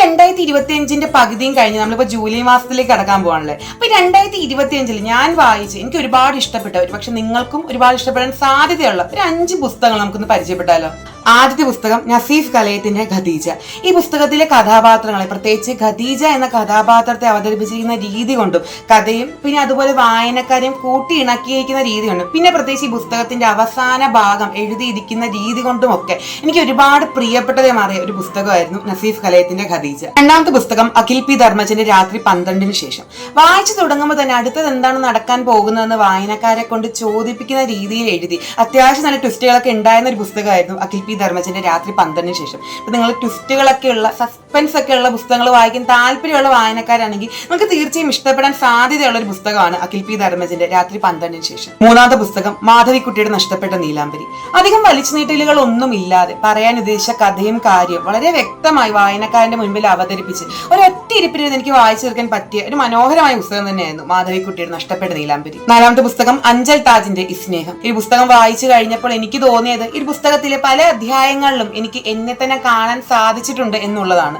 2025 പകുതിയും കഴിഞ്ഞ് നമ്മളിപ്പോ ജൂലൈ മാസത്തിലേക്ക് കടക്കാൻ പോകാണല്ലേ. അപ്പൊ 2025 ഞാൻ വായിച്ച് എനിക്ക് ഒരുപാട് ഇഷ്ടപ്പെട്ട, ഒരു പക്ഷെ നിങ്ങൾക്കും ഒരുപാട് ഇഷ്ടപ്പെടാൻ സാധ്യതയുള്ള ഒരു 5 പുസ്തകങ്ങൾ നമുക്കൊന്ന് പരിചയപ്പെട്ടാലോ. ആദ്യത്തെ പുസ്തകം നസീഫ് കലയത്തിന്റെ ഖദീജ. ഈ പുസ്തകത്തിലെ കഥാപാത്രങ്ങളെ, പ്രത്യേകിച്ച് ഖദീജ എന്ന കഥാപാത്രത്തെ അവതരിപ്പിച്ചിരിക്കുന്ന രീതി കൊണ്ടും കഥയും പിന്നെ അതുപോലെ വായനക്കാരെയും കൂട്ടി ഇണക്കിയിരിക്കുന്ന രീതി കൊണ്ടും പിന്നെ പ്രത്യേകിച്ച് ഈ പുസ്തകത്തിന്റെ അവസാന ഭാഗം എഴുതിയിരിക്കുന്ന രീതി കൊണ്ടും ഒക്കെ എനിക്ക് ഒരുപാട് പ്രിയപ്പെട്ടതേ മാറിയ ഒരു പുസ്തകമായിരുന്നു നസീഫ് കലയത്തിന്റെ ഖദീജ. രണ്ടാമത്തെ പുസ്തകം അഖിൽ പി ധർമ്മജന്റെ രാത്രി 12-ന് ശേഷം. വായിച്ചു തുടങ്ങുമ്പോൾ തന്നെ അടുത്തത് എന്താണ് നടക്കാൻ പോകുന്നതെന്ന് വായനക്കാരെ കൊണ്ട് ചോദിപ്പിക്കുന്ന രീതിയിൽ എഴുതി അത്യാവശ്യം നല്ല ട്വിസ്റ്റുകളൊക്കെ ഉണ്ടായിരുന്ന ഒരു പുസ്തകമായിരുന്നു അഖിൽ പി ധർമ്മജന്റെ രാത്രി 12-ന് ശേഷം. ഇപ്പൊ നിങ്ങൾ ട്വിസ്റ്റുകളൊക്കെ ഉള്ള, സസ്പെൻസ് ഒക്കെ ഉള്ള പുസ്തകങ്ങൾ വായിക്കാൻ താല്പര്യമുള്ള വായനക്കാരാണെങ്കിൽ നമുക്ക് തീർച്ചയായും ഇഷ്ടപ്പെടാൻ സാധ്യതയുള്ള ഒരു പുസ്തകമാണ് അഖിൽ പി ധർമ്മജന്റെ രാത്രി 12-ന് ശേഷം. മൂന്നാമത്തെ പുസ്തകം മാധവിക്കുട്ടിയുടെ നഷ്ടപ്പെട്ട നീലാംബരി. അധികം വലിച്ചു നീട്ടലുകൾ ഒന്നും ഇല്ലാതെ പറയാൻ ഉദ്ദേശിച്ച കഥയും കാര്യവും വളരെ വ്യക്തമായി വായനക്കാരന്റെ മുൻപിൽ അവതരിപ്പിച്ച് ഒരൊറ്റ ഇരിപ്പിരുന്ന് എനിക്ക് വായിച്ചു തീർക്കാൻ പറ്റിയ ഒരു മനോഹരമായ പുസ്തകം തന്നെയായിരുന്നു മാധവിക്കുട്ടിയുടെ നഷ്ടപ്പെട്ട നീലാംബരി. നാലാമത്തെ പുസ്തകം അഞ്ചൽ താജിന്റെ ഇസ്നേഹം. ഈ പുസ്തകം വായിച്ചു കഴിഞ്ഞപ്പോൾ എനിക്ക് തോന്നിയത് ഈ പുസ്തകത്തിലെ പല അധ്യായങ്ങളിലും എനിക്ക് എന്നെ തന്നെ കാണാൻ സാധിച്ചിട്ടുണ്ട് എന്നുള്ളതാണ്.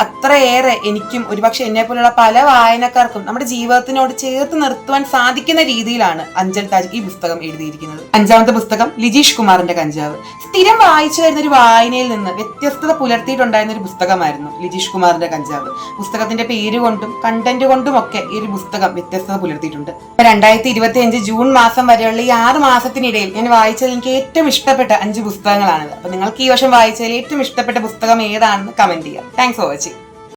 അത്രയേറെ എനിക്കും ഒരുപക്ഷെ എന്നെ പോലുള്ള പല വായനക്കാർക്കും നമ്മുടെ ജീവിതത്തിനോട് ചേർത്ത് നിർത്തുവാൻ സാധിക്കുന്ന രീതിയിലാണ് അഞ്ചൽ താജ് ഈ പുസ്തകം എഴുതിയിരിക്കുന്നത്. അഞ്ചാമത്തെ പുസ്തകം ലിജീഷ് കുമാറിന്റെ കഞ്ചാവ്. സ്ഥിരം വായിച്ചു വരുന്ന ഒരു വായനയിൽ നിന്ന് വ്യത്യസ്തത പുലർത്തിയിട്ടുണ്ടായിരുന്ന ഒരു പുസ്തകമായിരുന്നു ലിജീഷ് കുമാറിന്റെ കഞ്ചാവ്. പുസ്തകത്തിന്റെ പേര് കൊണ്ടും കണ്ടന്റ് കൊണ്ടും ഒക്കെ ഈ ഒരു പുസ്തകം വ്യത്യസ്തത പുലർത്തിയിട്ടുണ്ട്. 2025 ജൂൺ മാസം വരെയുള്ള ഈ 6 മാസത്തിനിടയിൽ ഞാൻ വായിച്ചതിൽ എനിക്ക് ഏറ്റവും ഇഷ്ടപ്പെട്ട 5 പുസ്തകങ്ങളാണിത്. അപ്പൊ നിങ്ങൾക്ക് ഈ വർഷം വായിച്ചതിൽ ഏറ്റവും ഇഷ്ടപ്പെട്ട പുസ്തകം ഏതാണെന്ന് കമന്റ് ചെയ്യാം. Thanks for watching.